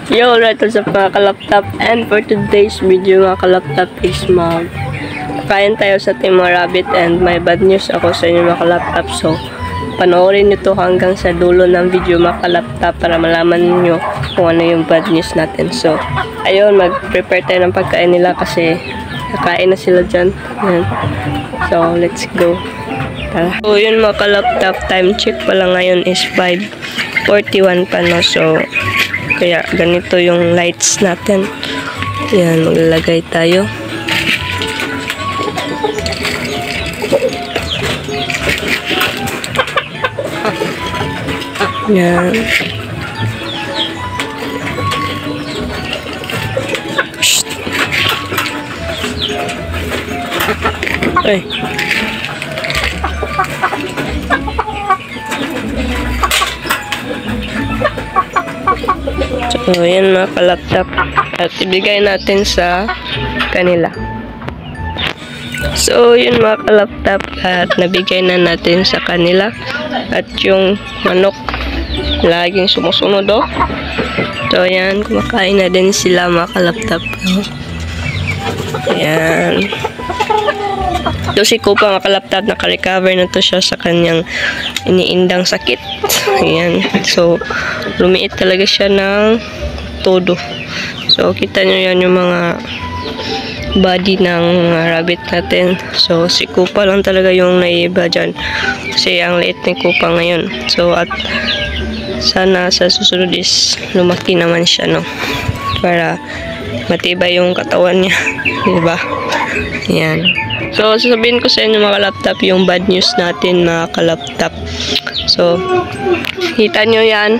Yo, right, what's up mga kalaptop? And for today's video mga kalaptop is kain tayo sa ating mga rabbit, and may bad news ako sa inyo mga kalaptop. So, panoorin nyo to hanggang sa dulo ng video mga kalaptop para malaman nyo kung ano yung bad news natin. So, ayun, mag-prepare tayo ng pagkain nila kasi nakain na sila dyan. Ayan. So, let's go. Tara. So, yun mga kalaptop, time check pala ngayon is 5:41 pa, no? So, kaya ganito yung lights natin. Yan, maglalagay tayo. Yan. Shhh. Ay. So, yan mga kalaptop. At ibigay natin sa kanila. So, yun mga kalaptop. At nabigay na natin sa kanila. At yung manok, laging sumusunod, oh. So, yan. Kumakain na din sila mga kalaptop. Ayan. So, si Kupa mga kalaptop, naka-recover na to siya sa kanyang iniindang sakit. Ayan. So, lumiit talaga siya ng todo. So, kita nyo yan yung mga body ng rabbit natin. So, si Kupa lang talaga yung naiiba dyan. Kasi ang liit ni Kupa ngayon. So, at sana sa susunod is lumaki naman siya, no? Para matibay yung katawan niya. Diba? Ayan. So, sasabihin ko sa inyo mga kalaptop yung bad news natin mga kalaptop. So, kita nyo yan.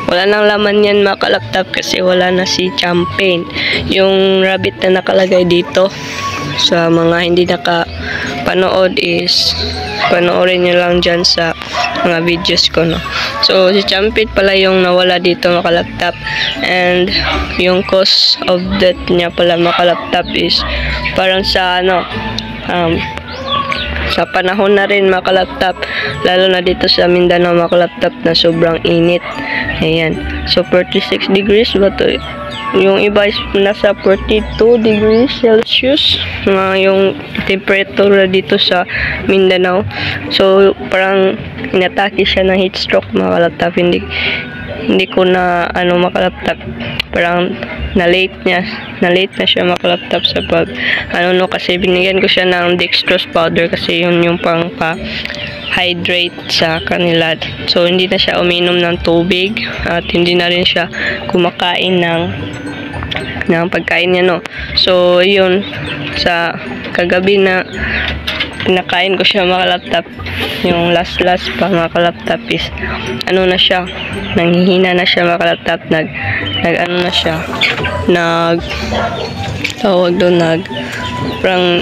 Wala nang laman yan mga kalaptop kasi wala na si Champagne. Yung rabbit na nakalagay dito, sa mga hindi nakapanood is panoorin nyo lang dyan sa mga videos ko, no? So, si Champagne pala yung nawala dito mga kalaptop. And yung cause of death niya pala mga kalaptop is parang sa sa panahon na rin mga kalaptop, lalo na dito sa Mindanao mga kalaptop na sobrang init. Ayan. So, 46 degrees ba to? Yung iba is nasa 42 degrees Celsius yung temperature dito sa Mindanao. So, parang inatake siya ng heat stroke mga kalaptop. Hindi ko na mga kalaptop, parang na-late na siya mga kalaptop sa pag kasi binigyan ko siya ng dextrose powder kasi yun yung pang hydrate sa kanila. So, hindi na siya uminom ng tubig at hindi na rin siya kumakain ng pagkain niya, no? So, yun, sa kagabi na pinakain ko siya mga kalaptop, yung last pa mga kalaptop is na siya, nanghihina na siya mga kalaptop, na siya, parang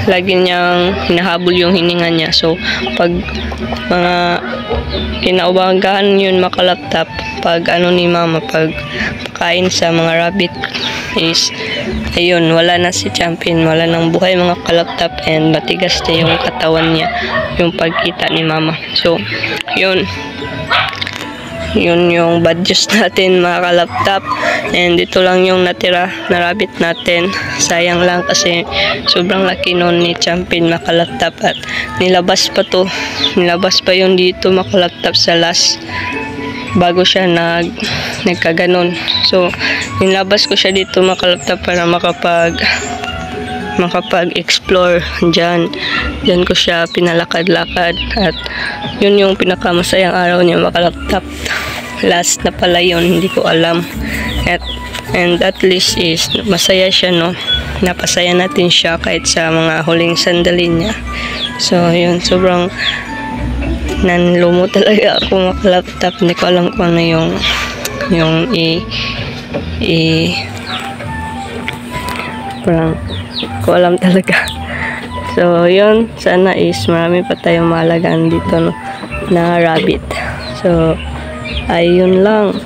lagi niyang hinahabol yung hininga niya. So, pag mga kinaubagahan yun mga kalaptop, pag ni mama, pag pakain sa mga rabbit is ayun, wala na si Champion, wala nang buhay mga kalaptop, and matigas na yung katawan niya, yung pagkita ni mama. So, yun yung bad news natin mga kalaptop. And dito lang yung natira na rabbit natin. Sayang lang kasi sobrang laki nun ni Champion mga kalaptop, at nilabas pa yun dito mga kalaptop sa last bago siya nagkaganon. So, nilabas ko siya dito mga kalaptop para makapag-explore dyan ko siya pinalakad-lakad, at yun yung pinakamasayang araw niya mga kalaptop. Last na pala yun, hindi ko alam, and at least is masaya siya, no? Napasaya natin siya kahit sa mga huling sandali niya. So, yun, sobrang nanlumo talaga ako mga kalaptop. Hindi ko alam kung ano yung parang ko alam talaga. So, yun, sana is marami pa tayong maalagaan dito, no, na rabbit. So, ayun lang.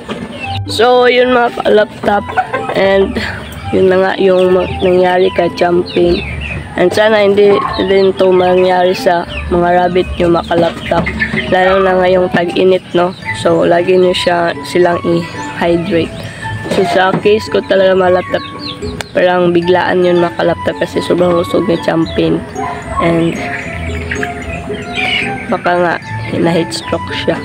So, yun mga kalaptop, and yun na nga yung nangyari kay Champion. And sana hindi din to mangyari sa mga rabbit nyo mga kalaptop, lalo na ngayong tag-init, no. So, lagi nyo silang hydrate. So sa case ko talaga malaptap, parang biglaan yun makalaptap kasi sobrang lusog ni Champion. And baka nga na-heat stroke siya.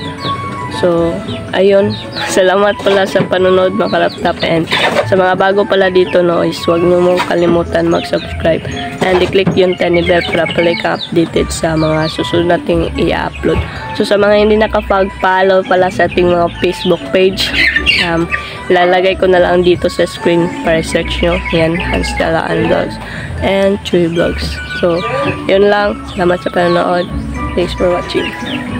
So, ayun. Salamat pala sa panonood mga kalaptap. And sa mga bago pala dito, no, is huwag nyo mong kalimutan mag-subscribe. And i-click yung tiny bell para pala ka-updated sa mga susunod nating i-upload. So, sa mga hindi nakapag-follow pala sa ating mga Facebook page, lalagay ko na lang dito sa screen para search nyo. Yan, Hans Jalaan Vlogs and Chewy Vlogs. So, yun lang. Salamat sa panonood. Thanks for watching.